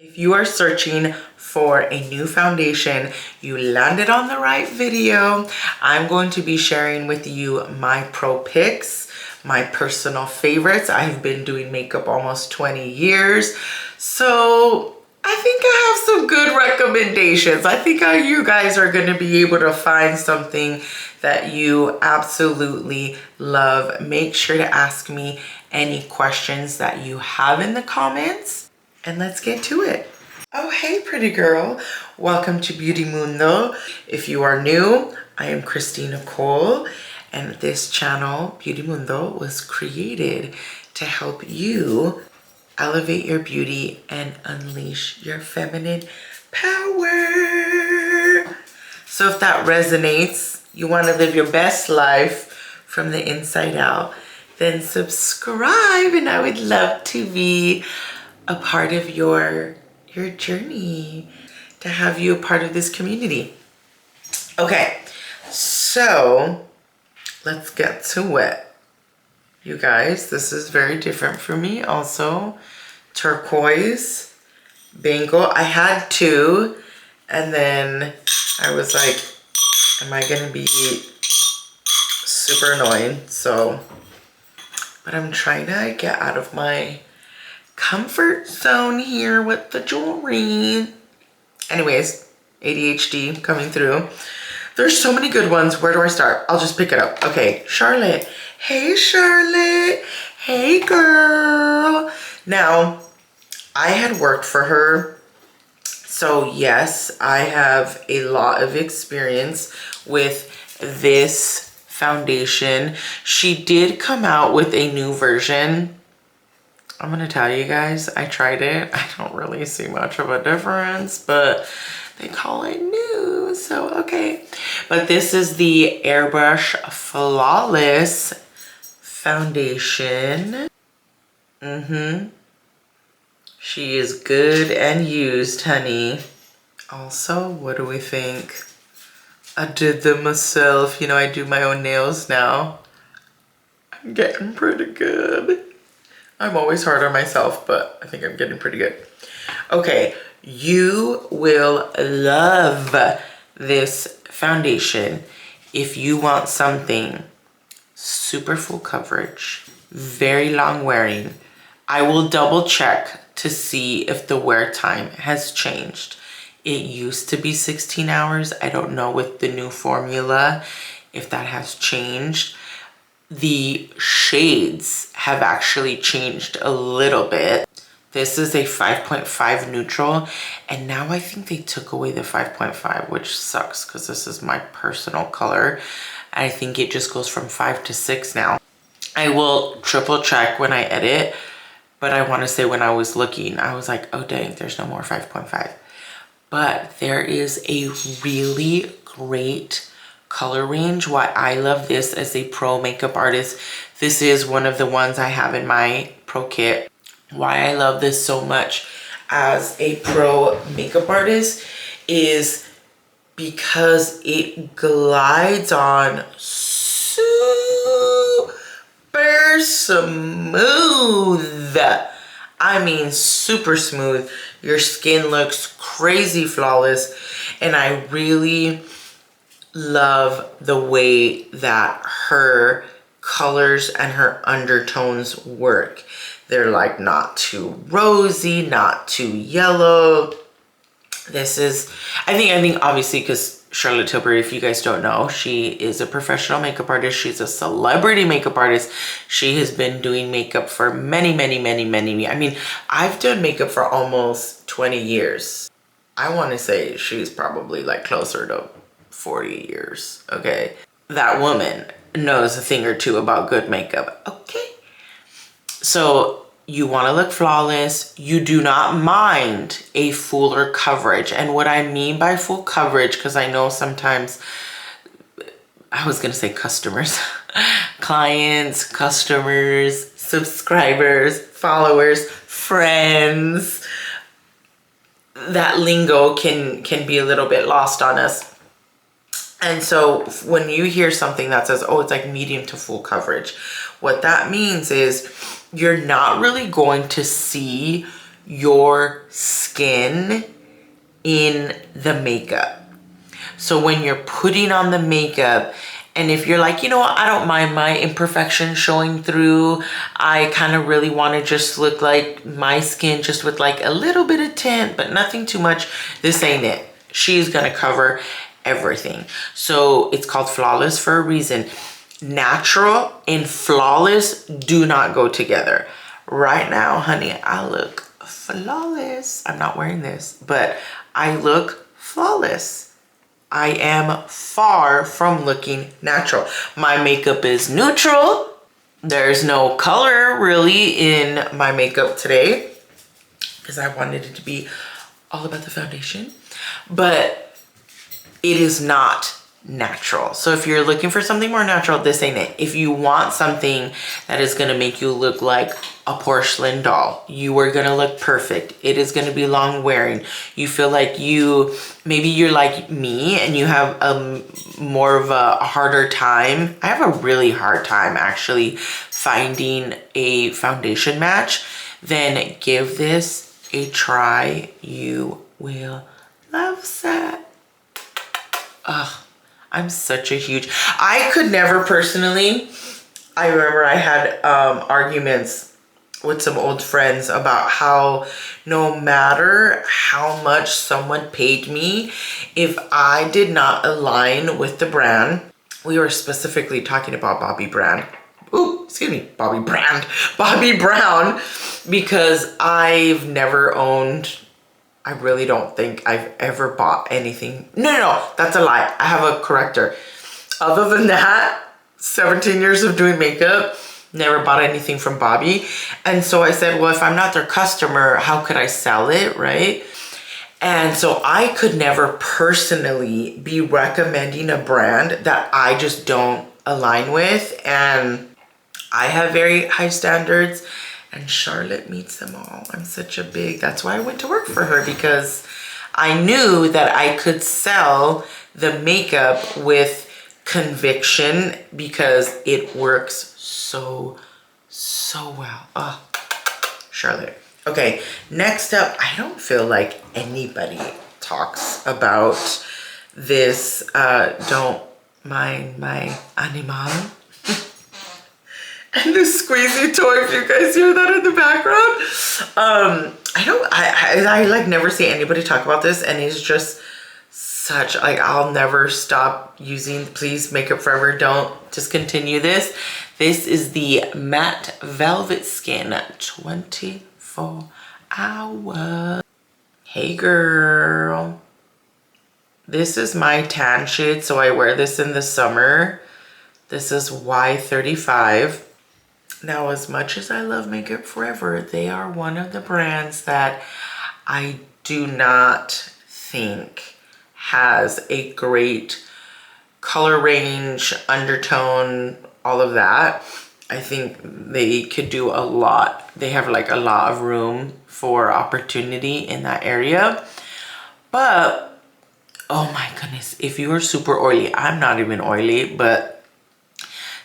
If you are searching for a new foundation, you landed on the right video. I'm going to be sharing with you my pro picks, my personal favorites. I've been doing makeup almost 20 years, so I think I have some good recommendations. I think you guys are going to be able to find something that you absolutely love. Make sure to ask me any questions that you have in the comments, and let's get to it. Oh, hey, pretty girl. Welcome to Beauty Mundo. If you are new, I am Christina Cole, and this channel, Beauty Mundo, was created to help you elevate your beauty and unleash your feminine power. So if that resonates, you want to live your best life from the inside out, then subscribe, and I would love to be a part of your journey, to have you a part of this community. Okay, so let's get to it. You guys, this is very different for me also. Turquoise, bangle. I had two, and then I was like, am I gonna be super annoying? So, but I'm trying to get out of my comfort zone here with the jewelry. Anyways, ADHD coming through. There's so many good ones. Where do I start? I'll just pick it up. Okay, Charlotte. Hey, Charlotte. Hey, girl. Now, I had worked for her, so yes, I have a lot of experience with this foundation. She did come out with a new version. I'm gonna tell you guys, I tried it. I don't really see much of a difference, but they call it new, so okay. But this is the Airbrush Flawless foundation. She is good and used, honey. Also, what do we think? I did them myself. You know, I do my own nails now. I'm getting pretty good. I'm always hard on myself, but I think I'm getting pretty good. Okay, you will love this foundation if you want something super full coverage, very long wearing. I will double check to see if the wear time has changed. It used to be 16 hours. I don't know with the new formula if that has changed. The shades have actually changed a little bit. This is a 5.5 neutral, and now I think they took away the 5.5, which sucks because this is my personal color. I think it just goes from 5 to 6 now. I will triple check when I edit, but I want to say when I was looking, I was like, oh dang, there's no more 5.5. But there is a really great color range. Why I love this as a pro makeup artist. This is one of the ones I have in my pro kit. Why I love this so much as a pro makeup artist is because it glides on super smooth. I mean, super smooth. Your skin looks crazy flawless, and I really love the way that her colors and her undertones work. They're like not too rosy, not too yellow. This is, I think obviously because Charlotte Tilbury, if you guys don't know, she is a professional makeup artist. She's a celebrity makeup artist. She has been doing makeup for many, I mean, I've done makeup for almost 20 years. I want to say she's probably like closer to 40 years, okay? That woman knows a thing or two about good makeup, okay? So you want to look flawless. You do not mind a fuller coverage. And what I mean by full coverage, because I know sometimes, I was going to say customers, clients, customers, subscribers, followers, friends, that lingo can be a little bit lost on us. And so when you hear something that says, oh, it's like medium to full coverage, what that means is you're not really going to see your skin in the makeup. So when you're putting on the makeup, and if you're like, you know what, I don't mind my imperfections showing through. I kind of really want to just look like my skin just with like a little bit of tint, but nothing too much. This ain't it. She's going to cover everything. So it's called Flawless for a reason. Natural and flawless do not go together. Right now, honey, I look flawless. I'm not wearing this, but I look flawless. I am far from looking natural. My makeup is neutral. There's no color really in my makeup today because I wanted it to be all about the foundation, but it is not natural. So if you're looking for something more natural, this ain't it. If you want something that is gonna make you look like a porcelain doll, you are gonna look perfect. It is gonna be long wearing. You feel like maybe you're like me and you have more of a harder time. I have a really hard time actually finding a foundation match. Then give this a try. You will love that. Ugh. I'm such a huge, I could never personally, I remember I had arguments with some old friends about how no matter how much someone paid me, if I did not align with the brand, we were specifically talking about Bobbi Brown, because I've never owned, I really don't think I've ever bought anything. No, that's a lie. I have a corrector. Other than that, 17 years of doing makeup, never bought anything from Bobbi. And so I said, well, if I'm not their customer, how could I sell it, right? And so I could never personally be recommending a brand that I just don't align with. And I have very high standards. And Charlotte meets them all. I'm such a that's why I went to work for her, because I knew that I could sell the makeup with conviction because it works so well. Oh, Charlotte. Okay, next up, I don't feel like anybody talks about this. Don't mind my animal. And the squeezy toy, if you guys hear that in the background. I like never see anybody talk about this, and it's just such, like, I'll never stop using, please Makeup Forever, don't discontinue this. This is the Matte Velvet Skin 24 hours. Hey girl. This is my tan shade, so I wear this in the summer. This is Y35. Now, as much as I love Makeup Forever, they are one of the brands that I do not think has a great color range, undertone, all of that. I think they could do a lot. They have like a lot of room for opportunity in that area. But, oh my goodness, if you are super oily, I'm not even oily, but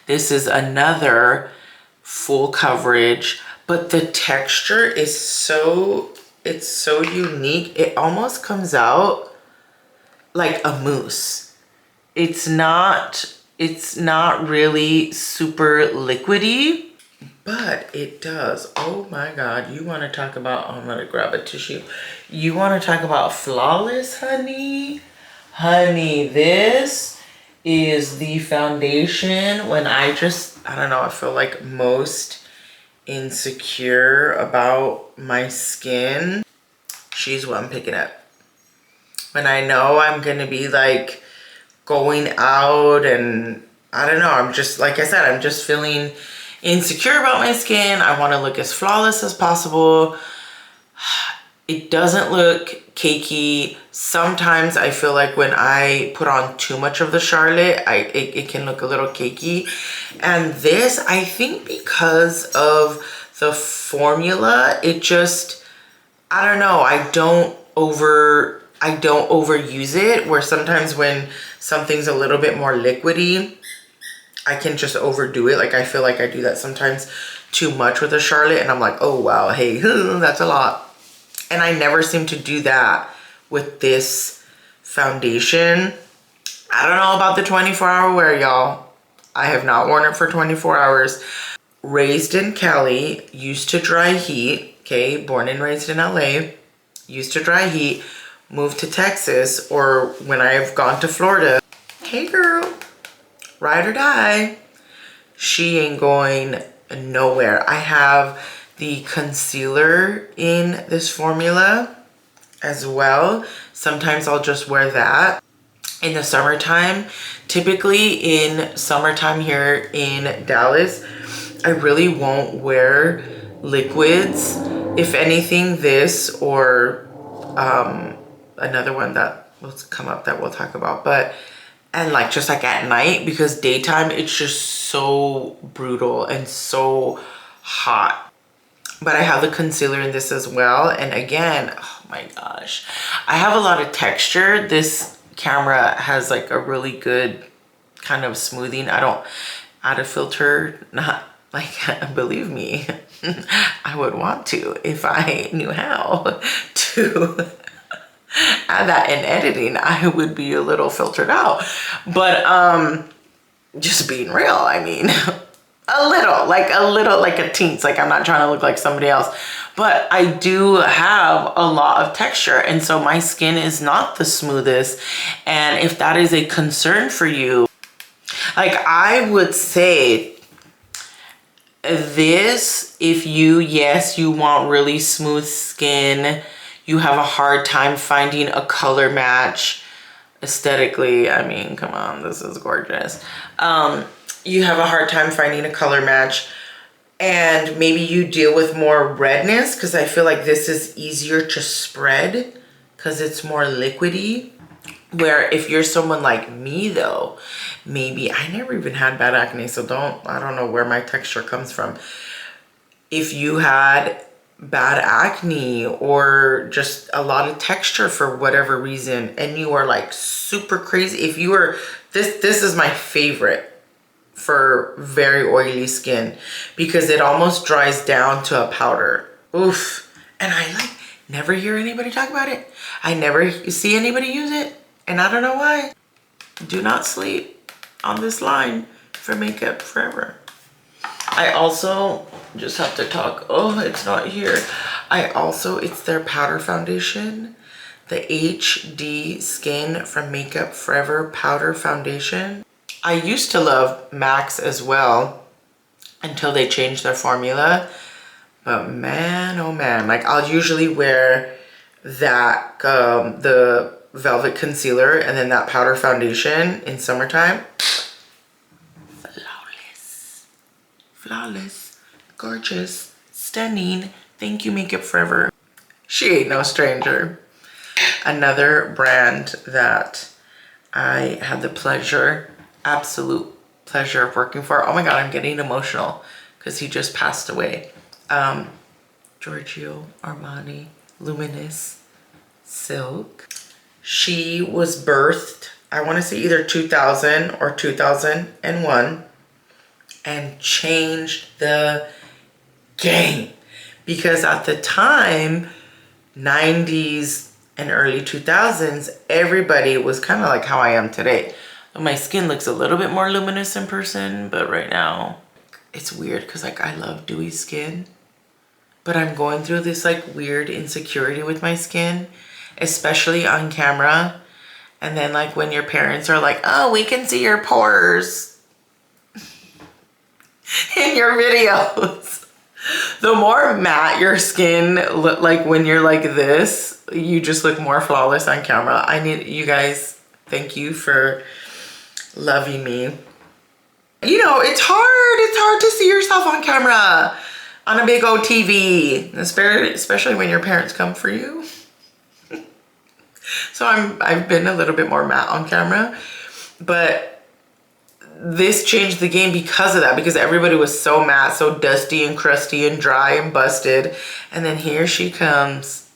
this is another full coverage, but the texture is it's so unique. It almost comes out like a mousse. It's not really super liquidy, but it does. Oh my God, you want to talk about, I'm gonna grab a tissue. You want to talk about flawless, honey? Honey, this is the foundation when I don't know, I feel like most insecure about my skin. She's what I'm picking up. When I know I'm gonna be like going out and I don't know, I'm just, like I said, I'm just feeling insecure about my skin. I want to look as flawless as possible. It doesn't look cakey. Sometimes I feel like when I put on too much of the Charlotte, it can look a little cakey. And this, I think because of the formula, it just, I don't know, I don't overuse it, where sometimes when something's a little bit more liquidy, I can just overdo it. Like I feel like I do that sometimes too much with a Charlotte, and I'm like, oh wow, hey, that's a lot. And I never seem to do that with this foundation. I don't know about the 24-hour wear, y'all. I have not worn it for 24 hours. Raised in Cali, used to dry heat, okay? Born and raised in LA, used to dry heat, moved to Texas, or when I've gone to Florida. Hey girl, ride or die. She ain't going nowhere. I have the concealer in this formula as well. Sometimes I'll just wear that in the summertime. Typically in summertime here in Dallas, I really won't wear liquids. If anything, this or another one that will come up that we'll talk about, and like just like at night, because daytime it's just so brutal and so hot. But I have the concealer in this as well. And again, oh my gosh, I have a lot of texture. This camera has like a really good kind of smoothing. I don't add a filter, not like, believe me, I would want to if I knew how to add that in editing. I would be a little filtered out. But just being real, I mean, a little like a teens. Like, I'm not trying to look like somebody else, but I do have a lot of texture, and so my skin is not the smoothest. And if that is a concern for you, like, I would say this, if you, yes, you want really smooth skin, you have a hard time finding a color match aesthetically. I mean, come on, this is gorgeous. You have a hard time finding a color match, and maybe you deal with more redness, because I feel like this is easier to spread because it's more liquidy. Where if you're someone like me though, maybe, I never even had bad acne, so I don't know where my texture comes from. If you had bad acne or just a lot of texture for whatever reason, and you are like super crazy, if you were, this is my favorite for very oily skin, because it almost dries down to a powder. Oof. And I like never hear anybody talk about it. I never see anybody use it, and I don't know why. Do not sleep on this line for Makeup Forever. I also just have to talk, oh, it's not here. It's their powder foundation, the HD Skin from Makeup Forever powder foundation. I used to love MAC's as well until they changed their formula. But man, oh man, like, I'll usually wear that, the velvet concealer and then that powder foundation in summertime. Flawless, flawless, gorgeous, stunning. Thank you, Makeup Forever. She ain't no stranger. Another brand that I had the pleasure, absolute pleasure of working for. Oh my God, I'm getting emotional because he just passed away. Giorgio, Armani, Luminous, Silk. She was birthed, I want to say either 2000 or 2001, and changed the game. Because at the time, 90s and early 2000s, everybody was kind of like how I am today. My skin looks a little bit more luminous in person, but right now it's weird because like I love dewy skin, but I'm going through this like weird insecurity with my skin, especially on camera. And then like when your parents are like, oh, we can see your pores in your videos. The more matte your skin look like when you're like this, you just look more flawless on camera. I need you guys, thank you for loving me. You know, it's hard to see yourself on camera on a big old TV, especially when your parents come for you. So I've been a little bit more matte on camera, but this changed the game because of that, because everybody was so matte, so dusty and crusty and dry and busted. And then here she comes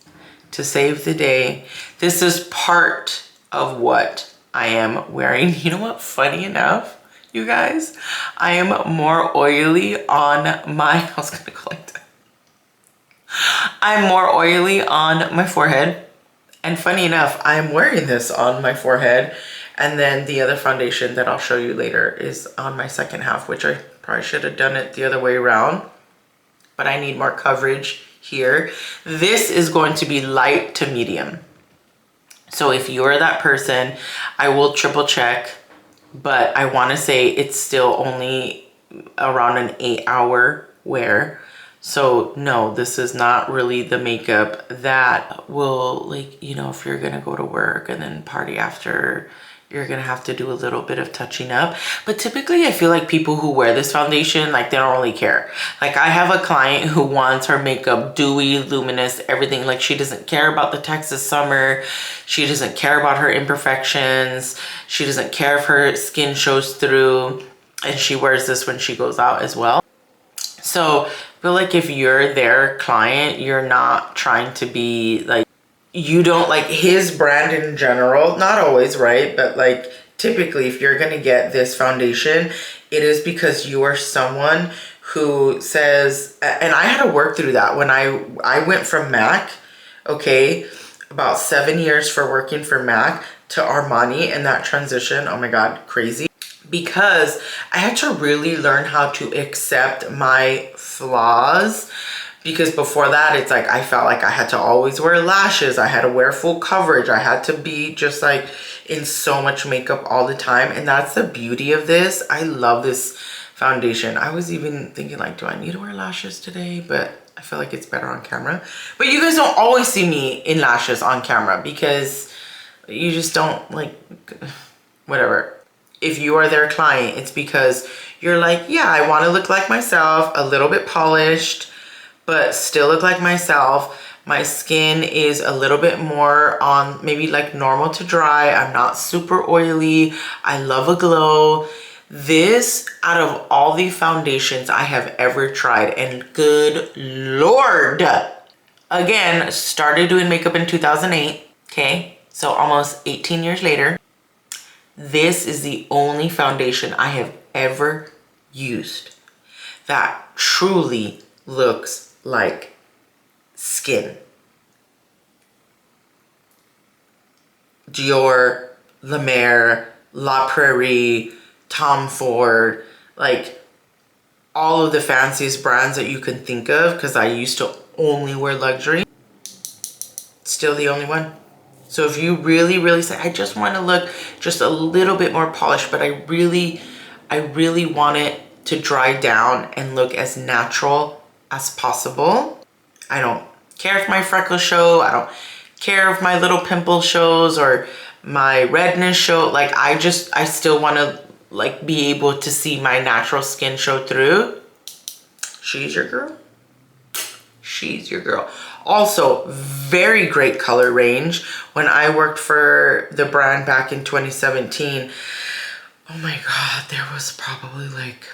to save the day. This is part of what I am wearing. You know what? Funny enough, you guys, I am more oily on my, I was gonna go like that. I'm more oily on my forehead. And funny enough, I'm wearing this on my forehead. And then the other foundation that I'll show you later is on my second half, which I probably should have done it the other way around. But I need more coverage here. This is going to be light to medium. So if you're that person, I will triple check, but I want to say it's still only around an 8-hour wear. So no, this is not really the makeup that will, like, you know, if you're gonna go to work and then party after, you're gonna have to do a little bit of touching up. But typically I feel like people who wear this foundation, like, they don't really care. Like, I have a client who wants her makeup dewy, luminous, everything. Like, she doesn't care about the Texas summer. She doesn't care about her imperfections. She doesn't care if her skin shows through. And she wears this when she goes out as well. So I feel like if you're their client, you're not trying to be like, you don't like his brand in general, not always, right? But like typically if you're gonna get this foundation, it is because you are someone who says, and I had to work through that when I went from MAC, okay, about 7 years for working for MAC to Armani, and that transition, oh my God, crazy. Because I had to really learn how to accept my flaws. Because before that, it's like I felt like I had to always wear lashes. I had to wear full coverage. I had to be just like in so much makeup all the time. And that's the beauty of this. I love this foundation. I was even thinking like, do I need to wear lashes today? But I feel like it's better on camera. But you guys don't always see me in lashes on camera because you just don't like, whatever. If you are their client, it's because you're like, yeah, I want to look like myself, a little bit polished, but still look like myself. My skin is a little bit more on maybe like normal to dry. I'm not super oily. I love a glow. This, out of all the foundations I have ever tried, and good Lord, again, started doing makeup in 2008, okay? So almost 18 years later. This is the only foundation I have ever used that truly looks like skin. Dior, La Mer, La Prairie, Tom Ford, like all of the fanciest brands that you can think of, because I used to only wear luxury. Still the only one. So if you really, really say, I just want to look just a little bit more polished, but I really want it to dry down and look as natural as possible. I don't care if my freckles show. I don't care if my little pimple shows or my redness show. Like, I still want to like be able to see my natural skin show through. She's your girl. She's your girl. Also, very great color range. When I worked for the brand back in 2017, oh my God, there was probably like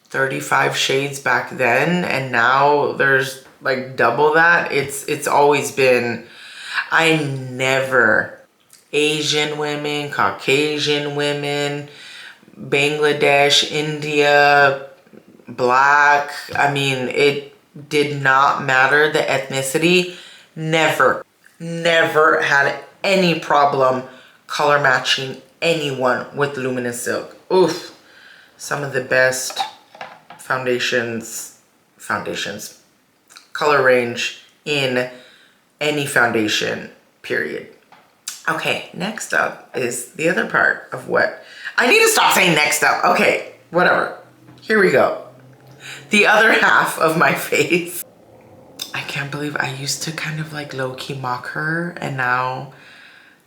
35 shades back then, and now there's like double that. It's always been, I never, Asian women, Caucasian women, Bangladesh, India, Black, I mean, it did not matter the ethnicity. Never had any problem color matching anyone with Luminous Silk. Oof, some of the best foundations, color range in any foundation, period. Okay, next up is the other part of what, I need to stop saying next up. Okay, whatever. Here we go. The other half of my face. I can't believe I used to kind of like low-key mock her, and now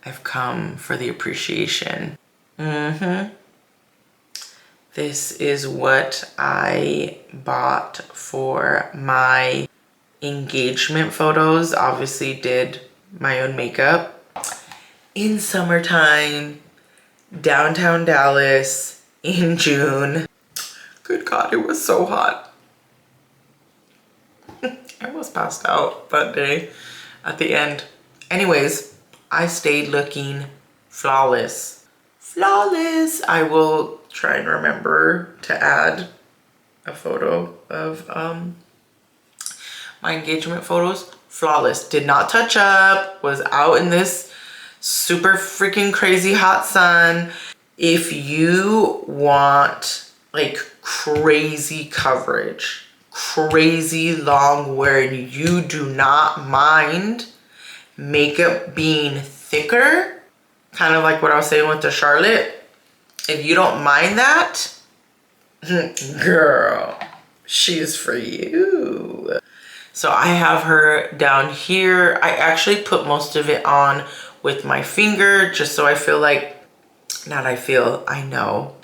I've come for the appreciation. This is what I bought for my engagement photos. Obviously did my own makeup. In summertime, downtown Dallas, in June. Good God, it was so hot. I almost passed out that day at the end. Anyways, I stayed looking flawless. Flawless. I will try and remember to add a photo of My engagement photos, flawless. Did not touch up, was out in this super freaking crazy hot sun. If you want like crazy coverage, crazy long wear, and you do not mind makeup being thicker, kind of like what I was saying with the Charlotte, if you don't mind that, girl, she's for you. So I have her down here. I actually put most of it on with my finger just so I feel like, I know.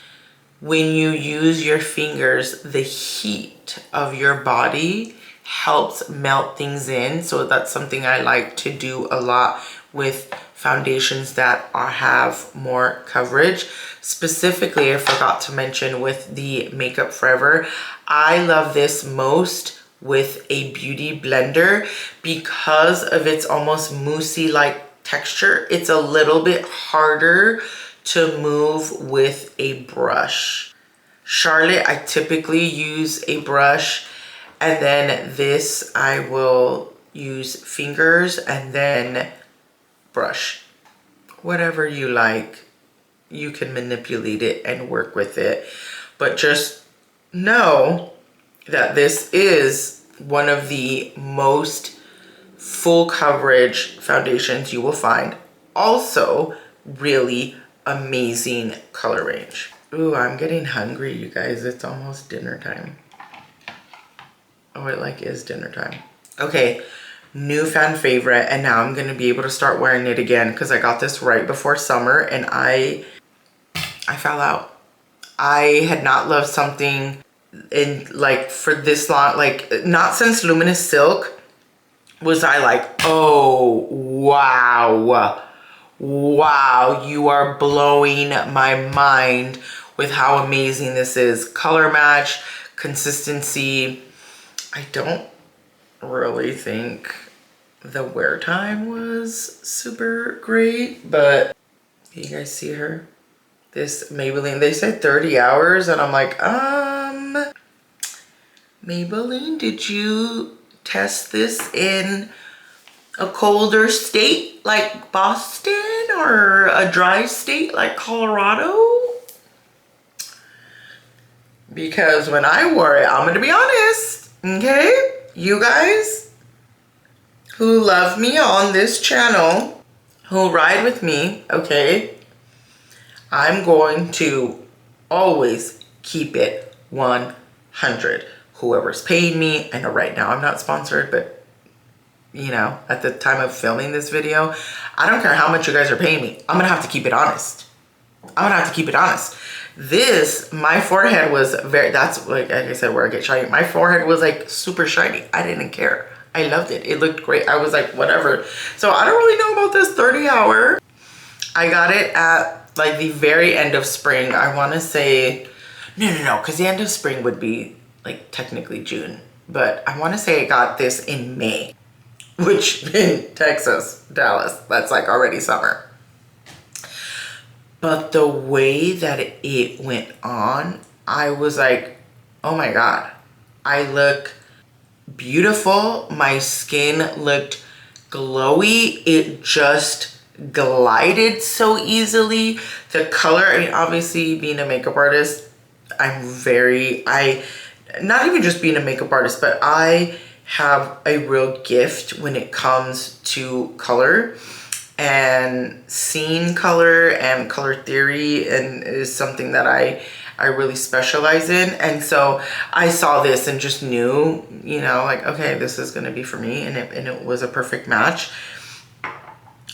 When you use your fingers, the heat of your body helps melt things in. So that's something I like to do a lot with foundations that have more coverage. Specifically, I forgot to mention with the Makeup Forever, I love this most with a beauty blender because of its almost moussey like texture. It's a little bit harder to move with a brush. Charlotte, I typically use a brush, and then this I will use fingers and then brush. Whatever you like, you can manipulate it and work with it. But just know that this is one of the most full coverage foundations you will find. Also, really amazing color range. Ooh, I'm getting hungry, you guys. It's almost dinner time. Oh, it like is dinner time. Okay, new fan favorite, and now I'm gonna be able to start wearing it again because I got this right before summer and I fell out. I had not loved something in like for this long, like not since Luminous Silk was I like, oh wow, wow, you are blowing my mind with how amazing this is. Color match, consistency. I don't really think the wear time was super great, but you guys see her? This Maybelline, they said 30 hours, and I'm like, Maybelline, did you test this in a colder state like Boston or a dry state like Colorado? Because when I wore it, I'm gonna be honest, okay? You guys who love me on this channel, who ride with me, okay? I'm going to always keep it 100. Whoever's paying me, I know right now I'm not sponsored, but you know, at the time of filming this video, I don't care how much you guys are paying me. I'm gonna have to keep it honest. I'm gonna have to keep it honest. This, my forehead was very, that's like I said, where I get shiny. My forehead was like super shiny. I didn't care. I loved it. It looked great. I was like, whatever. So I don't really know about this 30 hour. I got it at like the very end of spring. I want to say, no, because the end of spring would be like technically June. But I want to say I got this in May, which in Texas, Dallas, that's like already summer. But the way that it went on, I was like, oh my God, I look beautiful. My skin looked glowy. It just glided so easily. The color, I mean, obviously being a makeup artist, not even just being a makeup artist, but I have a real gift when it comes to color. And seeing color and color theory and is something that I really specialize in. And so I saw this and just knew, you know, like, okay, this is gonna be for me, and it was a perfect match.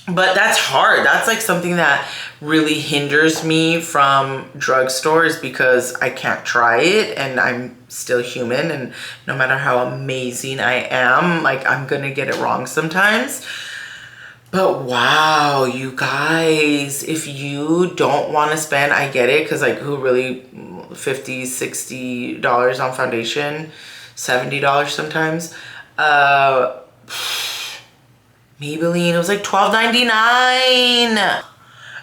But that's hard. That's like something that really hinders me from drugstores because I can't try it and I'm still human, and no matter how amazing I am, like I'm gonna get it wrong sometimes. But wow, you guys, if you don't want to spend, I get it, because like who really, $50, $60 on foundation, $70 sometimes. Maybelline, it was like $12.99.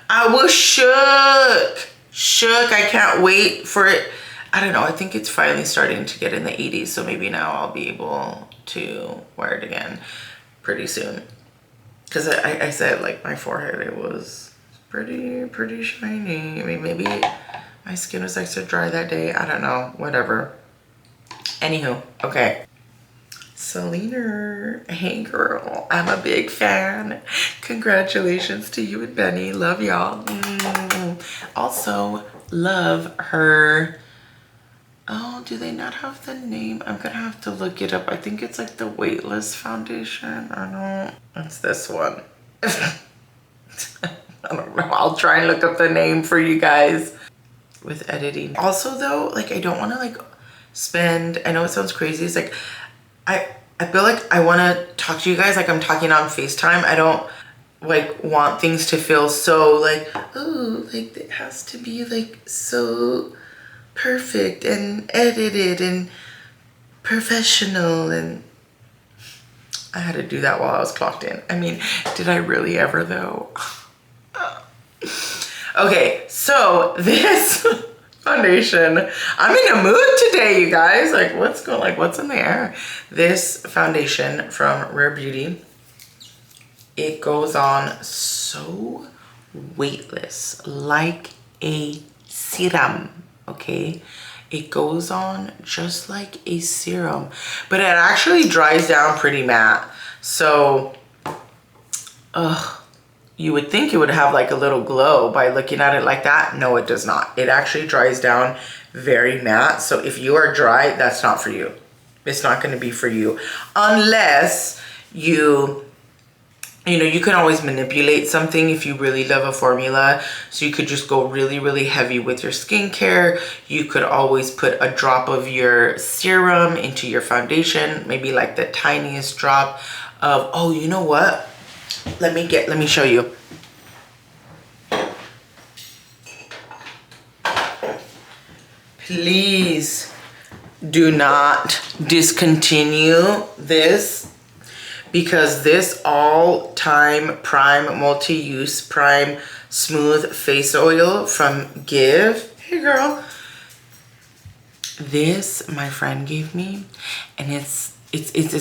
I was shook. I can't wait for it. I don't know, I think it's finally starting to get in the 80s, so maybe now I'll be able to wear it again pretty soon. Because I said, like, my forehead, it was pretty shiny. I mean, maybe my skin was extra dry that day. I don't know, whatever. Anywho, okay. Selena, hey girl, I'm a big fan. Congratulations to you and Benny. Love y'all. Also, love her. Oh, do they not have the name? I'm gonna have to look it up. I think it's like the Weightless Foundation. I don't. It's this one. I don't know. I'll try and look up the name for you guys with editing. Also though, like I don't want to like spend, I know it sounds crazy. It's like, I feel like I want to talk to you guys like I'm talking on FaceTime. I don't like want things to feel so like, oh, like it has to be like so perfect and edited and professional, and I had to do that while I was clocked in. I mean, did I really ever though? Okay, so this foundation, I'm in a mood today, you guys. Like what's in the air? This foundation from Rare Beauty, it goes on so weightless, like a serum, okay? It goes on just like a serum, but it actually dries down pretty matte. So, you would think it would have like a little glow by looking at it like that. No, it does not. It actually dries down very matte. So if you are dry, that's not for you. It's not going to be for you unless you know, you can always manipulate something if you really love a formula. So you could just go really, really heavy with your skincare. You could always put a drop of your serum into your foundation, maybe like the tiniest drop of, oh, you know what? Let me show you. Please do not discontinue this, because this all-time prime multi-use prime smooth face oil from Give. Hey girl. This my friend gave me, and it's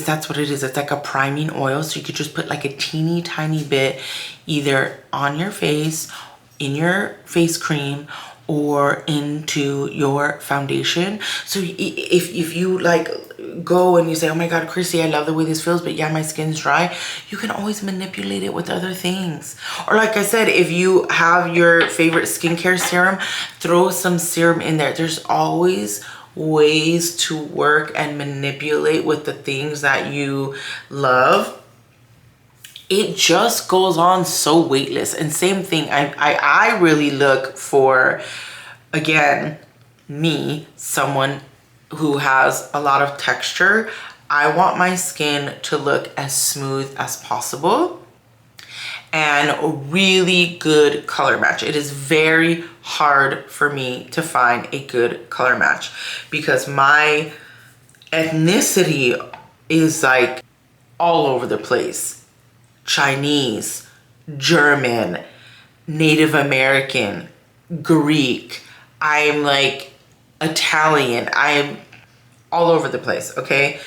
that's what it is. It's like a priming oil, so you could just put like a teeny tiny bit either on your face, in your face cream, or into your foundation. So if you like go and you say, oh my god, Chrissy, I love the way this feels, but yeah, my skin's dry, you can always manipulate it with other things. Or like I said, if you have your favorite skincare serum, throw some serum in there. There's always ways to work and manipulate with the things that you love. It just goes on so weightless. And same thing, I really look for, again, me, someone who has a lot of texture. I want my skin to look as smooth as possible and a really good color match. It is very hard for me to find a good color match because my ethnicity is like all over the place. Chinese, German, Native American, Greek. I'm like Italian. I'm all over the place, okay?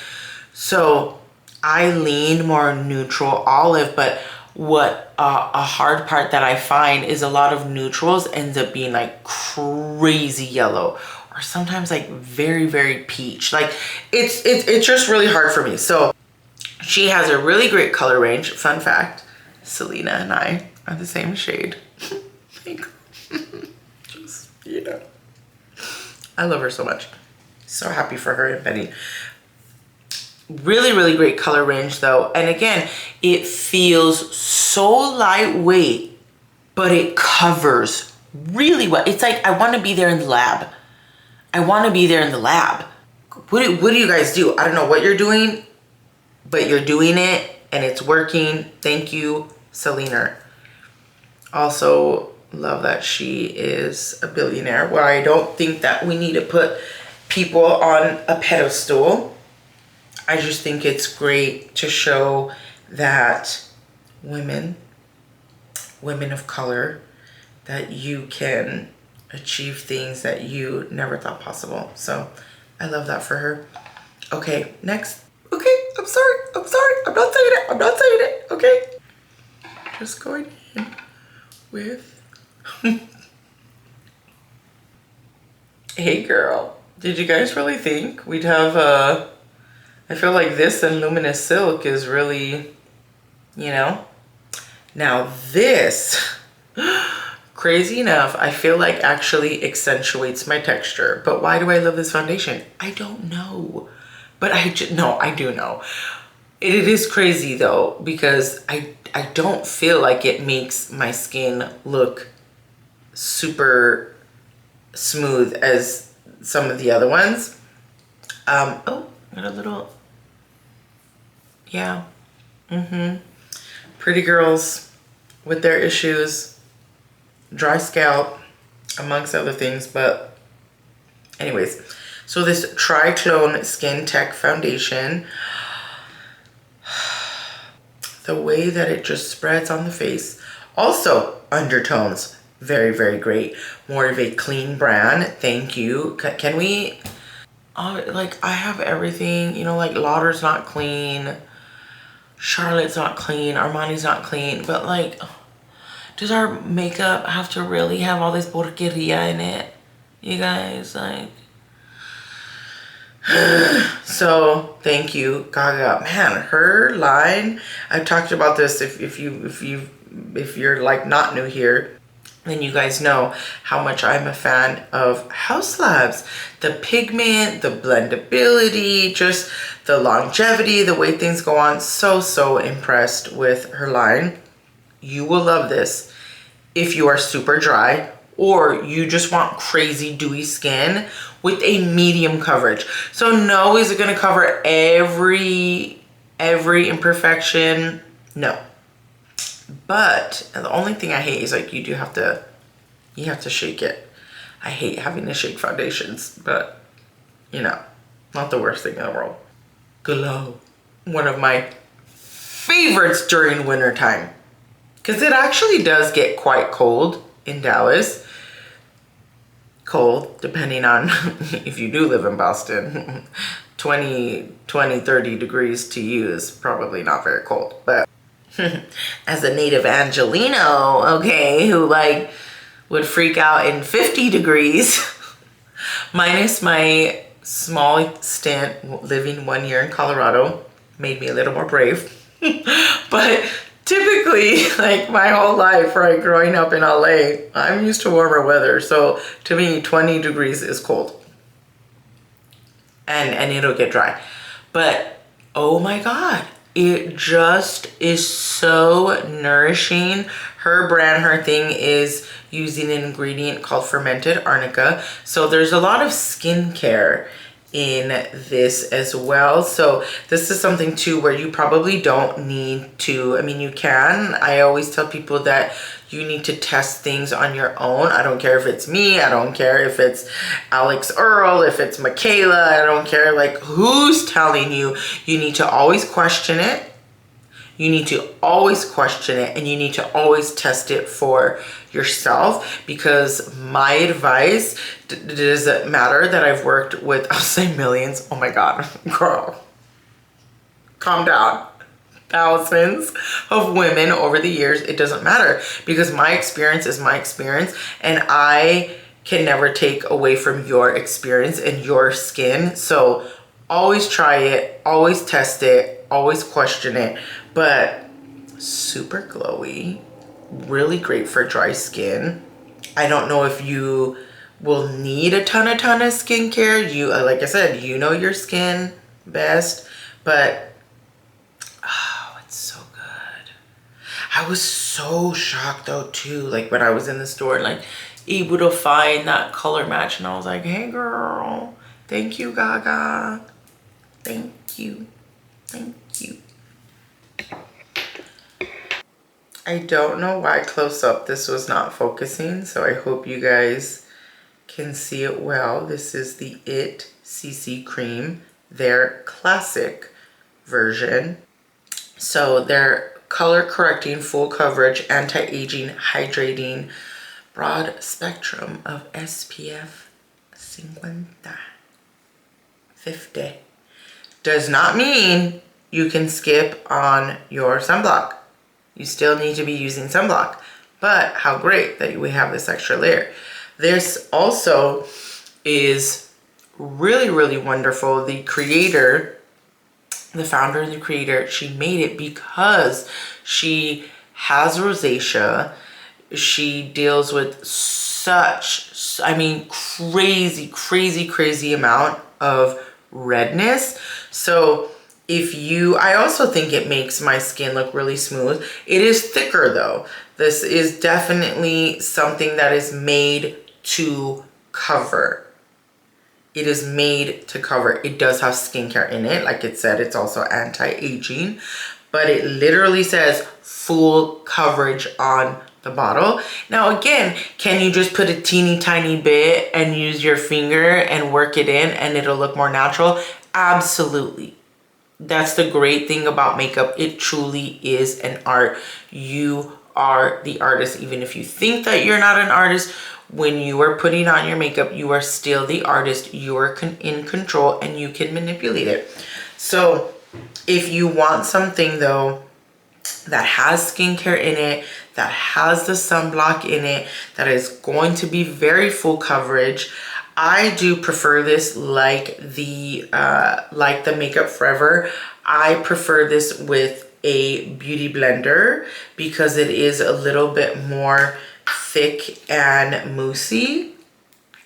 So I lean more neutral olive, but what a hard part that I find is a lot of neutrals ends up being like crazy yellow, or sometimes like very, very peach. Like it's just really hard for me. So she has a really great color range. Fun fact, Selena and I are the same shade. Just, you know, I love her so much. So happy for her and Benny. Really, really great color range though. And again, it feels so lightweight, but it covers really well. It's like, I want to be there in the lab. I want to be there in the lab. What do you guys do? I don't know what you're doing, but you're doing it and it's working. Thank you, Selena. Also love that she is a billionaire, where I don't think that we need to put people on a pedestal. I just think it's great to show that women of color, that you can achieve things that you never thought possible. So I love that for her. Okay, next. Okay, I'm sorry. I'm sorry. I'm not saying it. I'm not saying it. Okay. Just going in with. Hey girl. Did you guys really think we'd have I feel like this and Luminous Silk is really, you know. Now this, crazy enough, I feel like actually accentuates my texture. But why do I love this foundation? I don't know. But no, I do know. It is crazy though, because I don't feel like it makes my skin look super smooth as some of the other ones. Oh, got a little, yeah. Pretty girls with their issues, dry scalp, amongst other things. But anyways, so this Triclone Skin Tech Foundation, the way that it just spreads on the face. Also, undertones, very, very great. More of a clean brand. Thank you. Can we, like, I have everything, you know, like Lauder's not clean, Charlotte's not clean, Armani's not clean, but like, does our makeup have to really have all this porqueria in it? You guys, like, so thank you, Gaga. Man, her line, I've talked about this. If you're like not new here, then you guys know how much I'm a fan of Haus Labs. The pigment, the blendability, just the longevity, the way things go on. So impressed with her line. You will love this if you are super dry or you just want crazy dewy skin with a medium coverage. So no, is it gonna cover every imperfection? No. But the only thing I hate is like you have to shake it. I hate having to shake foundations, but you know, not the worst thing in the world. Glow. One of my favorites during winter time. Because it actually does get quite cold in Dallas. Cold, depending on if you do live in Boston. 30 degrees to you is probably not very cold. But as a native Angelino, okay, who like would freak out in 50 degrees, minus my small stint living 1 year in Colorado, made me a little more brave. But typically, like my whole life, right, growing up in LA, I'm used to warmer weather. So to me, 20 degrees is cold. And it'll get dry. But oh my God, it just is so nourishing. Her brand, her thing is using an ingredient called fermented arnica. So there's a lot of skincare in this as well. So this is something too where you probably don't need to, I mean, you can. I always tell people that you need to test things on your own. I don't care if it's me. I don't care if it's Alex Earl, if it's Michaela. I don't care like who's telling you. You need to always question it. You need to always question it, and you need to always test it for yourself, because my advice, does it matter that I've worked with, I'll say millions, oh my God, girl, calm down, thousands of women over the years. It doesn't matter, because my experience is my experience, and I can never take away from your experience and your skin. So always try it, always test it, always question it. But super glowy, really great for dry skin. I don't know if you will need a ton of skincare. You, like I said, you know your skin best, but oh, it's so good. I was so shocked though too, like when I was in the store, like able to find that color match, and I was like, hey girl, thank you, Gaga. Thank you. Thank you. I don't know why close up this was not focusing, so I hope you guys can see it well. This is the IT CC Cream, their classic version. So their color correcting, full coverage, anti-aging, hydrating, broad spectrum of SPF 50. Does not mean you can skip on your sunblock. You still need to be using sunblock, but how great that we have this extra layer. This also is really, really wonderful. The creator, the founder and the creator, she made it because she has rosacea. She deals with such, I mean, crazy amount of redness. So if you, I also think it makes my skin look really smooth. It is thicker though. This is definitely something that is made to cover. It is made to cover. It does have skincare in it. Like it said, it's also anti-aging, but it literally says full coverage on the bottle. Now again, can you just put a teeny tiny bit and use your finger and work it in and it'll look more natural? Absolutely. That's the great thing about makeup. It truly is an art. You are the artist. Even if you think that you're not an artist, when you are putting on your makeup, you are still the artist. You are in control and you can manipulate it. So if you want something though that has skincare in it, that has the sunblock in it, that is going to be very full coverage, I do prefer this like the Makeup Forever. I prefer this with a beauty blender because it is a little bit more thick and moussey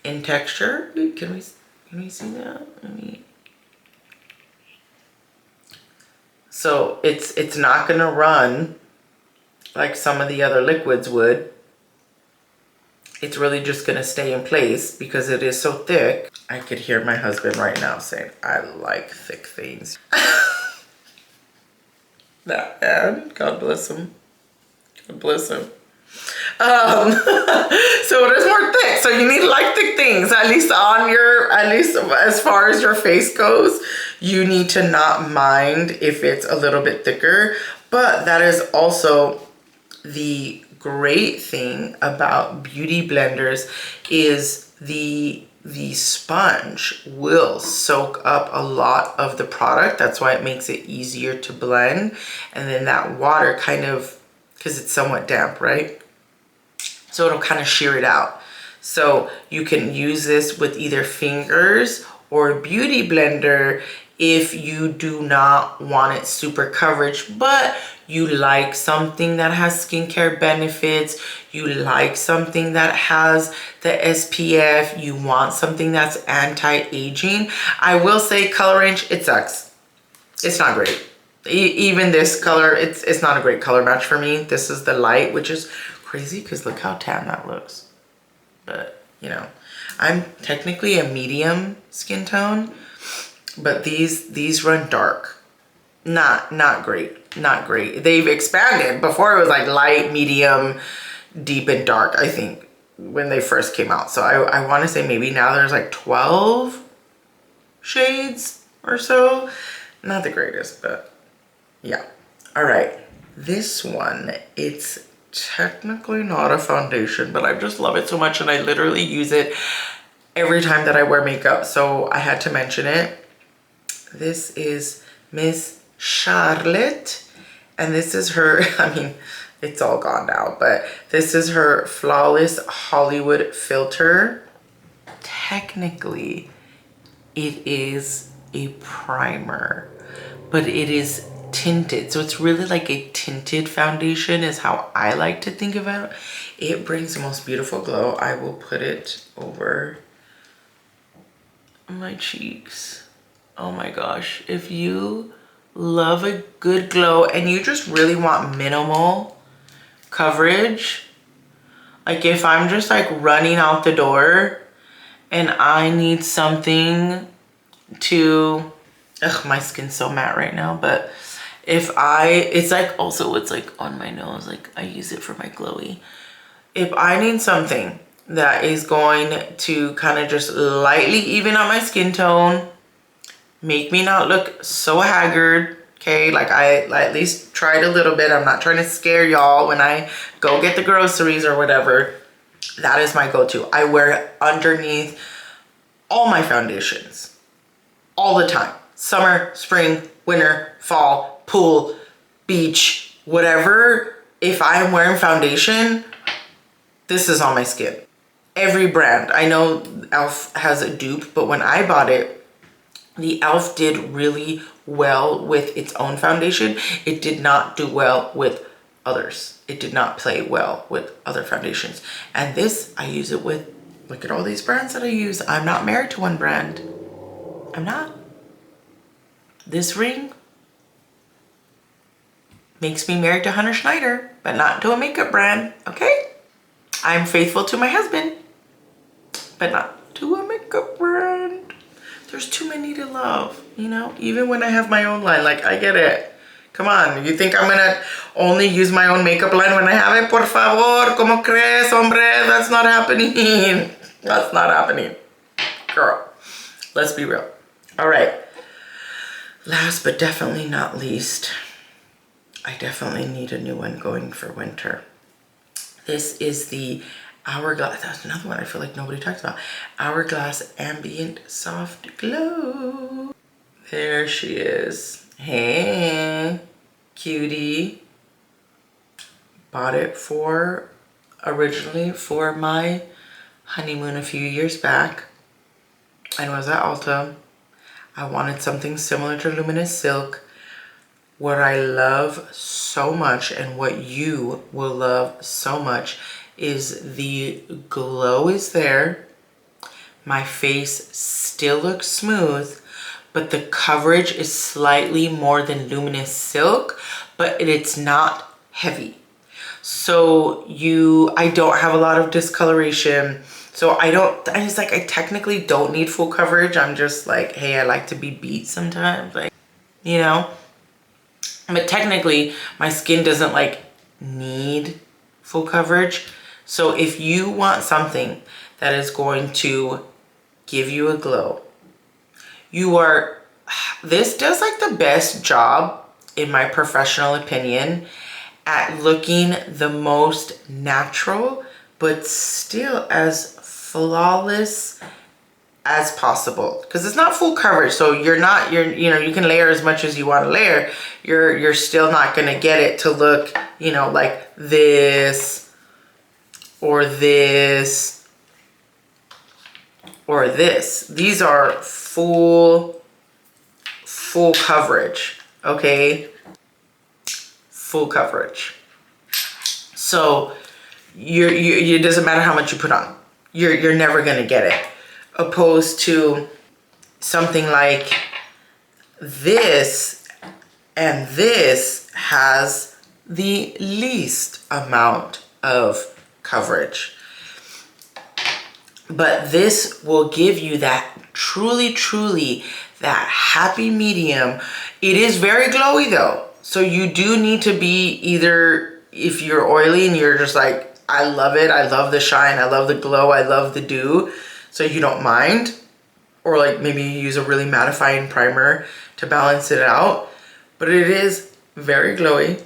in texture. Can we see that? So it's not gonna run like some of the other liquids would. It's really just gonna stay in place because it is so thick. I could hear my husband right now saying, I like thick things. That man, God bless him. God bless him. So it is more thick. So you need to like thick things, at least as far as your face goes. You need to not mind if it's a little bit thicker, but that is also the great thing about beauty blenders is the sponge will soak up a lot of the product. That's why it makes it easier to blend. And then that water kind of, because it's somewhat damp, right? So it'll kind of shear it out. So you can use this with either fingers or a beauty blender if you do not want it super coverage, but you like something that has skincare benefits, you like something that has the SPF, you want something that's anti-aging. I will say color range, it sucks. It's not great. Even this color, it's not a great color match for me. This is the light, which is crazy because look how tan that looks. But you know, I'm technically a medium skin tone, but these run dark. Not great, not great. They've expanded. Before it was like light, medium, deep, and dark, I think, when they first came out. So I want to say maybe now there's like 12 shades or so. Not the greatest, but yeah. All right, this one, it's technically not a foundation, but I just love it so much and I literally use it every time that I wear makeup, so I had to mention it. This is Miss Charlotte, and this is her, I mean, it's all gone now, but this is her Flawless Hollywood filter. Technically, it is a primer, but it is tinted. So it's really like a tinted foundation is how I like to think of it. It brings the most beautiful glow. I will put it over my cheeks. Oh my gosh. If you love a good glow and you just really want minimal coverage, like if I'm just like running out the door and I need something to, ugh, my skin's so matte right now, but it's like also it's like on my nose, like I use it for my glowy. If I need something that is going to kind of just lightly even out my skin tone, make me not look so haggard, okay? Like I at least tried a little bit. I'm not trying to scare y'all when I go get the groceries or whatever. That is my go-to. I wear it underneath all my foundations all the time. Summer, spring, winter, fall, pool, beach, whatever, if I'm wearing foundation, this is on my skin. Every brand. I know e.l.f. has a dupe, but when I bought it, the e.l.f. did really well with its own foundation. It did not do well with others. It did not play well with other foundations. And this, I use it with, look at all these brands that I use. I'm not married to one brand. I'm not. This ring makes me married to Hunter Schneider, but not to a makeup brand, okay? I'm faithful to my husband, but not to a makeup brand. There's too many to love, you know? Even when I have my own line, like, I get it. Come on, you think I'm gonna only use my own makeup line when I have it? Por favor, ¿cómo crees, hombre? That's not happening. That's not happening. Girl, let's be real. All right. Last but definitely not least, I definitely need a new one going for winter. This is the Hourglass. That's another one I feel like nobody talks about. Hourglass Ambient Soft Glow. There she is. Hey, cutie. Bought it originally for my honeymoon a few years back. And was at Ulta. I wanted something similar to Luminous Silk. What I love so much and what you will love so much is the glow is there. My face still looks smooth, but the coverage is slightly more than Luminous Silk, but it's not heavy. So I don't have a lot of discoloration. So I technically don't need full coverage. I'm just like, hey, I like to be beat sometimes, like, you know? But technically, my skin doesn't like need full coverage. So if you want something that is going to give you a glow, this does like the best job, in my professional opinion, at looking the most natural, but still as flawless as possible, because it's not full coverage. So you can layer as much as you want to layer. You're still not going to get it to look, like this or this or this. These are full coverage, okay? Full coverage. So it doesn't matter how much you put on. You're never going to get it. Opposed to something like this, and this has the least amount of coverage. But this will give you that truly that happy medium. It is very glowy though. So you do need to be either, if you're oily and you're just like, I love it, I love the shine, I love the glow, I love the dew, so you don't mind, or like maybe you use a really mattifying primer to balance it out. But it is very glowy,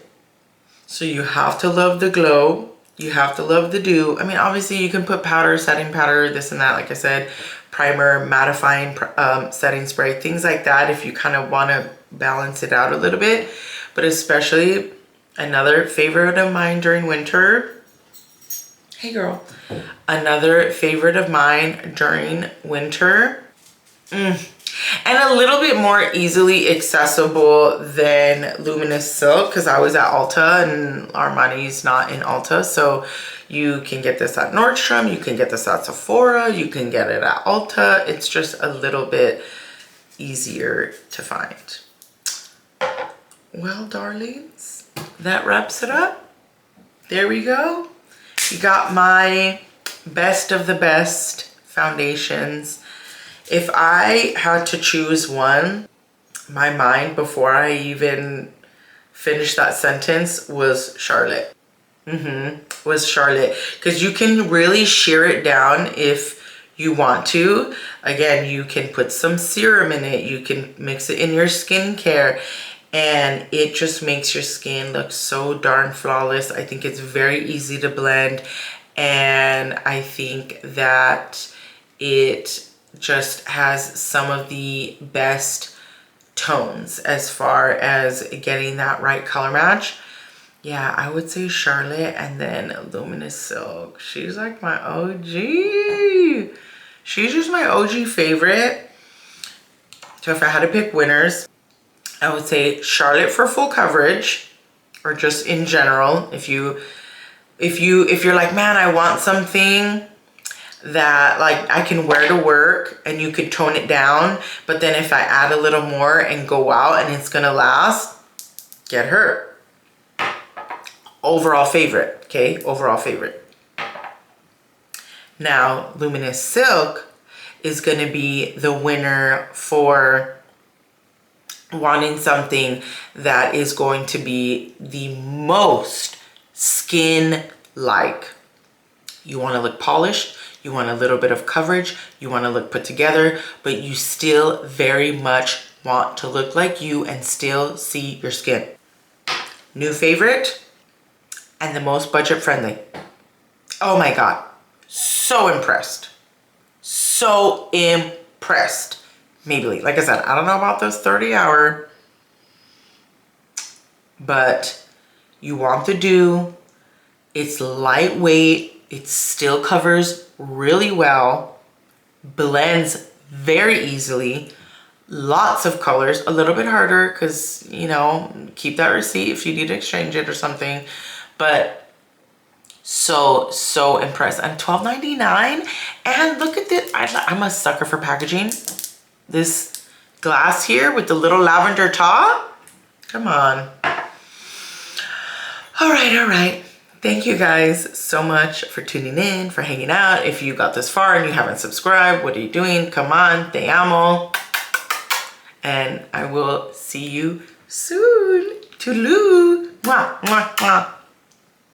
so you have to love the glow, you have to love the dew. I mean, obviously you can put powder, setting powder, this and that, like I said, primer, mattifying setting spray, things like that if you kind of want to balance it out a little bit. But especially, another favorite of mine during winter, hey girl, another favorite of mine during winter, and a little bit more easily accessible than Luminous Silk, because I was at Ulta and Armani's not in Ulta. So you can get this at Nordstrom, you can get this at Sephora, you can get it at Ulta. It's just a little bit easier to find. Well, darlings, that wraps it up. There we go. You got my best of the best foundations. If I had to choose one, my mind before I even finished that sentence was Charlotte. Was Charlotte. Because you can really shear it down if you want to. Again, you can put some serum in it. You can mix it in your skincare. And it just makes your skin look so darn flawless. I think it's very easy to blend. And I think that it just has some of the best tones as far as getting that right color match. Yeah, I would say Charlotte and then Luminous Silk. She's like my OG. She's just my OG favorite. So if I had to pick winners, I would say Charlotte for full coverage, or just in general. If you're like, man, I want something that like I can wear to work and you could tone it down, but then if I add a little more and go out and it's gonna last, get her. Overall favorite, okay? Overall favorite. Now, Luminous Silk is gonna be the winner for wanting something that is going to be the most skin-like. You wanna look polished, you want a little bit of coverage, you wanna look put together, but you still very much want to look like you and still see your skin. New favorite, and the most budget friendly. Oh my God, so impressed. So impressed. Maybelline, like I said, I don't know about this 30-hour, but you want the dew. It's lightweight, it still covers really well, blends very easily, lots of colors, a little bit harder because, you know, keep that receipt if you need to exchange it or something, but so impressed. And $12.99, and look at this. I'm a sucker for packaging. This glass here with the little lavender top. Come on. All right. Thank you guys so much for tuning in, for hanging out. If you got this far and you haven't subscribed, what are you doing? Come on, te amo. And I will see you soon. Toodaloo. Mwah, mwah, mwah.